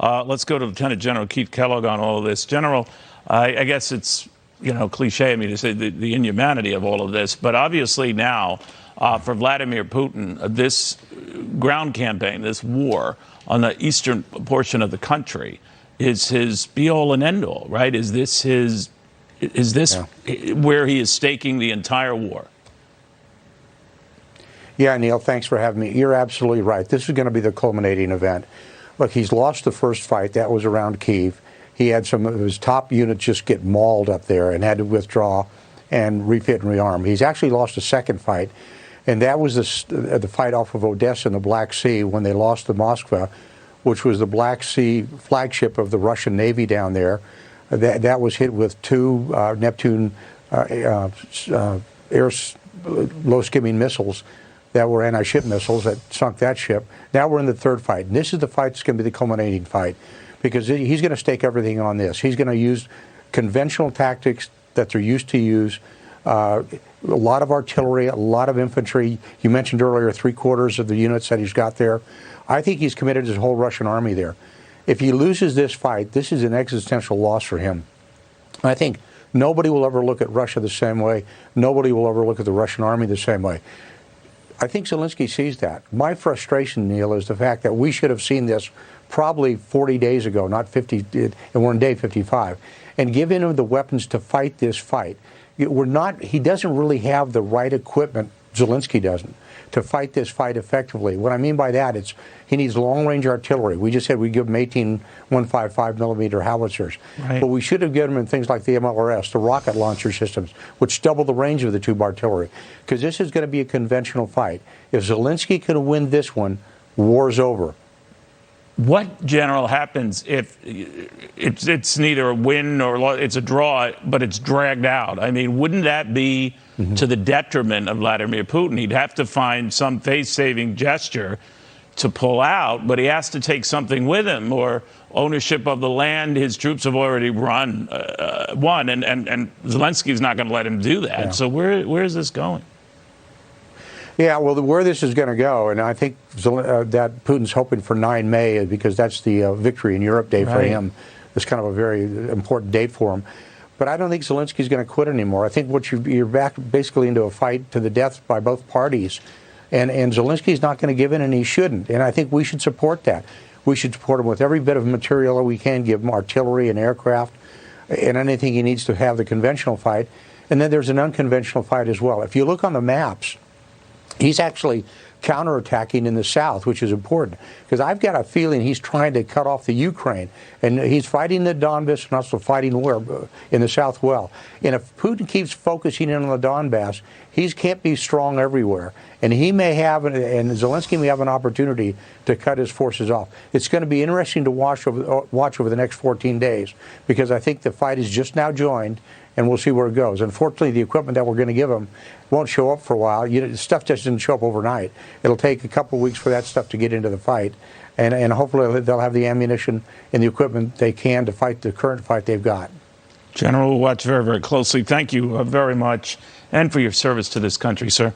Let's go to Lieutenant General Keith Kellogg on all of this. General, I guess it's, cliche of me to say the inhumanity of all of this, but obviously now for Vladimir Putin, this ground campaign, this war on the eastern portion of the country is his be-all and end-all, right? Is this where he is staking the entire war? Yeah, Neil, thanks for having me. You're absolutely right. This is going to be the culminating event. Look, he's lost the first fight. That was around Kyiv. He had some of his top units just get mauled up there and had to withdraw and refit and rearm. He's actually lost a second fight, and that was the fight off of Odessa in the Black Sea when they lost to Moskva, which was the Black Sea flagship of the Russian Navy down there. That was hit with two Neptune low-skimming missiles that were anti-ship missiles that sunk that ship. Now we're in the third fight. And this is the fight that's going to be the culminating fight because he's going to stake everything on this. He's going to use conventional tactics that they're used to use, a lot of artillery, a lot of infantry. You mentioned earlier 3/4 of the units that he's got there. I think he's committed his whole Russian army there. If he loses this fight, this is an existential loss for him. I think nobody will ever look at Russia the same way. Nobody will ever look at the Russian army the same way. I think Zelensky sees that. My frustration, Neil, is the fact that we should have seen this probably 40 days ago, not 50, and we're on day 55, and given him the weapons to fight this fight. He doesn't really have the right equipment, Zelensky doesn't, to fight this fight effectively. What I mean by that, it's he needs long-range artillery. We just said we give him 18 155mm howitzers. Right. But we should have given him things like the MLRS, the rocket launcher systems, which double the range of the tube artillery. Because this is going to be a conventional fight. If Zelensky can win this one, war's over. What, General, happens if it's neither a win or it's a draw, but it's dragged out? I mean, wouldn't that be to the detriment of Vladimir Putin? He'd have to find some face-saving gesture to pull out, but he has to take something with him, or ownership of the land his troops have already won, and Zelensky's not going to let him do that. Yeah. So where is this going? Yeah, well, where this is going to go, and I think that Putin's hoping for 9 May because that's the victory in Europe day for him. It's kind of a very important date for him. But I don't think Zelensky's going to quit anymore. I think you're back basically into a fight to the death by both parties. And Zelensky's not going to give in, and he shouldn't. And I think we should support that. We should support him with every bit of material that we can, give him artillery and aircraft and anything he needs to have the conventional fight. And then there's an unconventional fight as well. If you look on the maps, he's actually counterattacking in the south, which is important, because I've got a feeling he's trying to cut off the Ukraine, and he's fighting the Donbass and also fighting in the south well. And if Putin keeps focusing in on the Donbass, he can't be strong everywhere, and he may have, and Zelensky may have an opportunity to cut his forces off. It's going to be interesting to watch over the next 14 days, because I think the fight is just now joined, and we'll see where it goes. Unfortunately, the equipment that we're going to give them won't show up for a while. Stuff just didn't show up overnight. It'll take a couple of weeks for that stuff to get into the fight, and hopefully they'll have the ammunition and the equipment they can to fight the current fight they've got. General, we'll watch very, very closely. Thank you very much, and for your service to this country, sir.